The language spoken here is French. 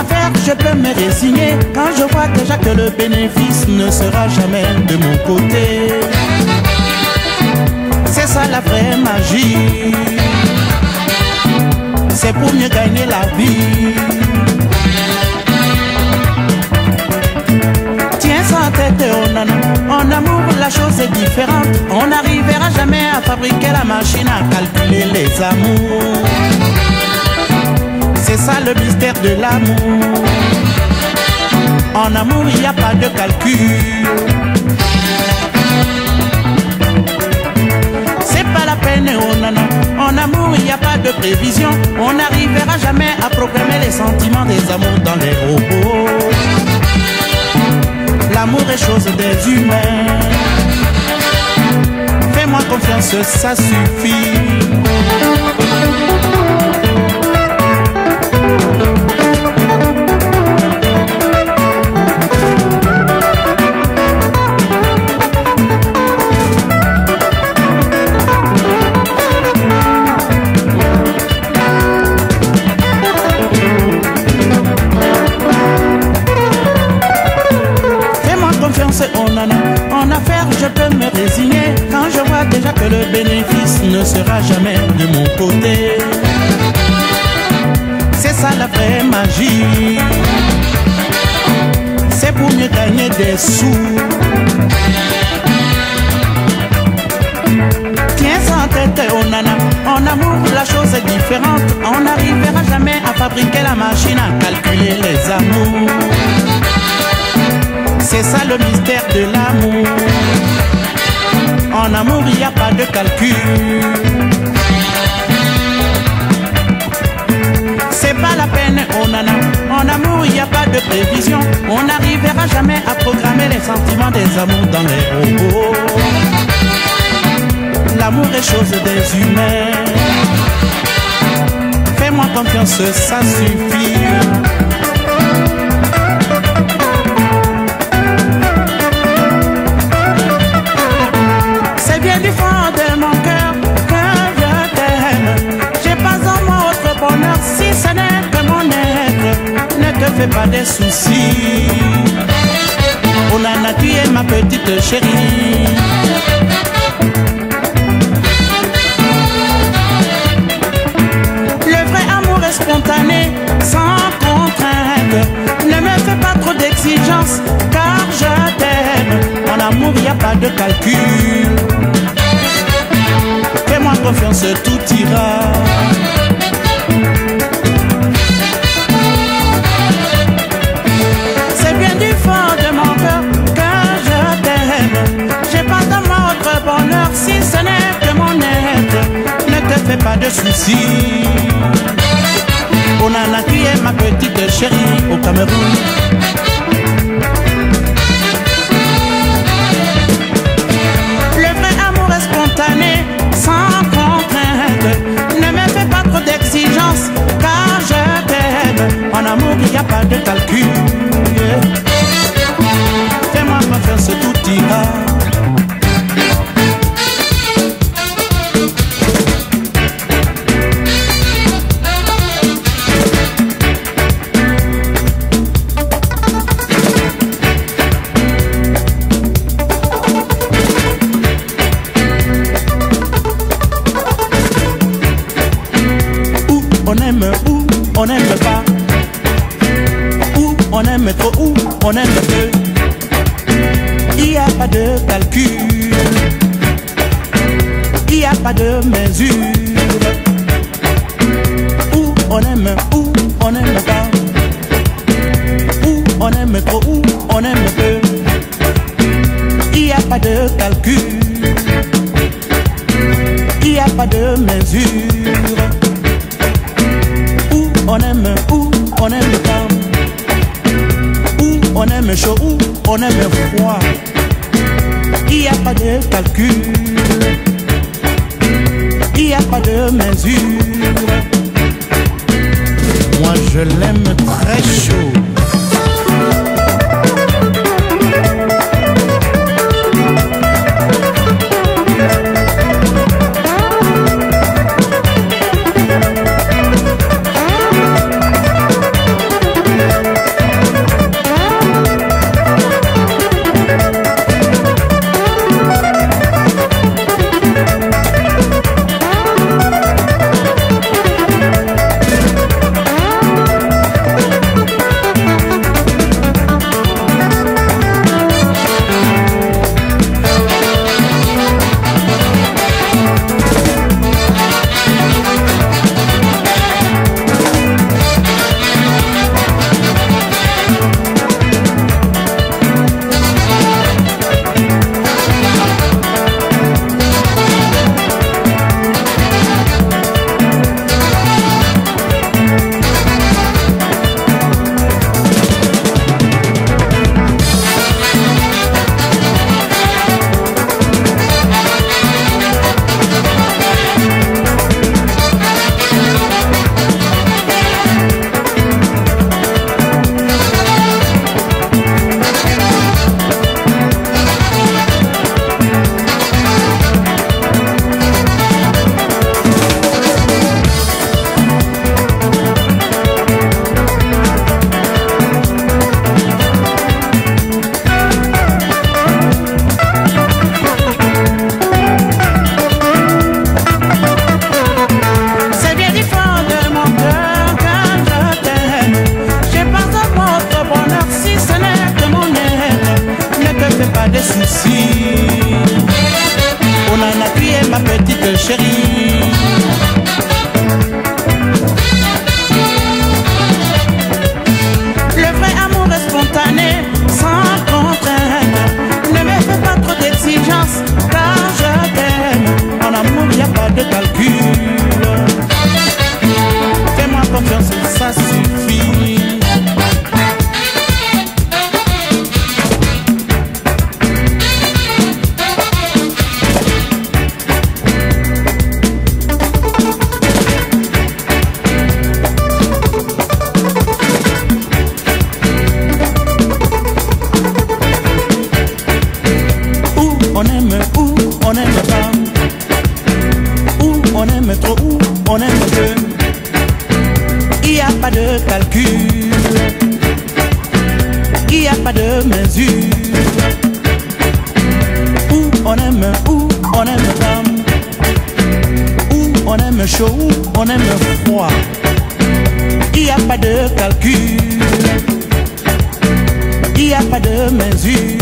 affaire, je peux me résigner quand je vois déjà que le bénéfice ne sera jamais de mon côté. C'est ça la vraie magie. C'est pour mieux gagner la vie. Tiens sans tête, oh non, non. En amour la chose est différente. On n'arrivera jamais à fabriquer la machine à calculer les amours. C'est ça le mystère de l'amour. En amour il n'y a pas de calcul. C'est pas la peine, oh non, non. En amour il n'y a pas de prévision. On n'arrivera jamais à programmer les sentiments des amours dans les robots. L'amour est chose des humains. Fais-moi confiance, ça suffit. En affaire, je peux me résigner quand je vois déjà que le bénéfice ne sera jamais de mon côté. C'est ça la vraie magie. C'est pour mieux gagner des sous. Tiens sans tête, oh nana. En amour, la chose est différente. On n'arrivera jamais à fabriquer la machine à calculer les amours. C'est ça le mystère de l'amour. En amour il n'y a pas de calcul. C'est pas la peine, oh nana. En amour il n'y a pas de prévision. On n'arrivera jamais à programmer les sentiments des amours dans les robots. L'amour est chose des humains. Fais-moi confiance, ça suffit. Du fond de mon cœur que je t'aime. J'ai pas en moi autre bonheur si ce n'est que mon être. Ne te fais pas de soucis. Oh nana, tu es ma petite chérie. Le vrai amour est spontané, sans contrainte. Ne me fais pas trop d'exigences, car je t'aime. En amour, il n'y a pas de calcul. Fais-moi confiance, tout ira. C'est bien du fond de mon cœur que je t'aime. J'ai pas dans moi autre bonheur si ce n'est que mon être. Ne te fais pas de soucis. Oh nana, tu es ma petite chérie au Cameroun. Spontané, sans contrainte. Ne me fais pas trop d'exigences, car je t'aime. En amour, il n'y a pas de calcul. Fais-moi confiance, tout ira. On aime ou on n'aime pas, ou on aime trop ou on aime peu. Il n'y a pas de calcul, il n'y a pas de mesure. Ou on aime ou on n'aime pas, ou on aime trop ou on aime peu. Il n'y a pas de calcul, il n'y a pas de mesure. On aime ou on aime pas, ou on aime chaud ou on aime froid. Il n'y a pas de calcul, il n'y a pas de mesure. Moi je l'aime très chaud. soucis. On en a crié ma petite chérie. Le vrai amour est spontané, sans contrainte. Ne me fais pas trop d'exigences, car je t'aime. En amour, y a pas de calcul. Fais-moi confiance, ça suffit. On aime pas, ou on aime trop, ou on aime peu. Il n'y a pas de calcul, il n'y a pas de mesure. Ou on aime pas, ou on aime chaud, ou on aime froid. Il n'y a pas de calcul, il n'y a pas de mesure.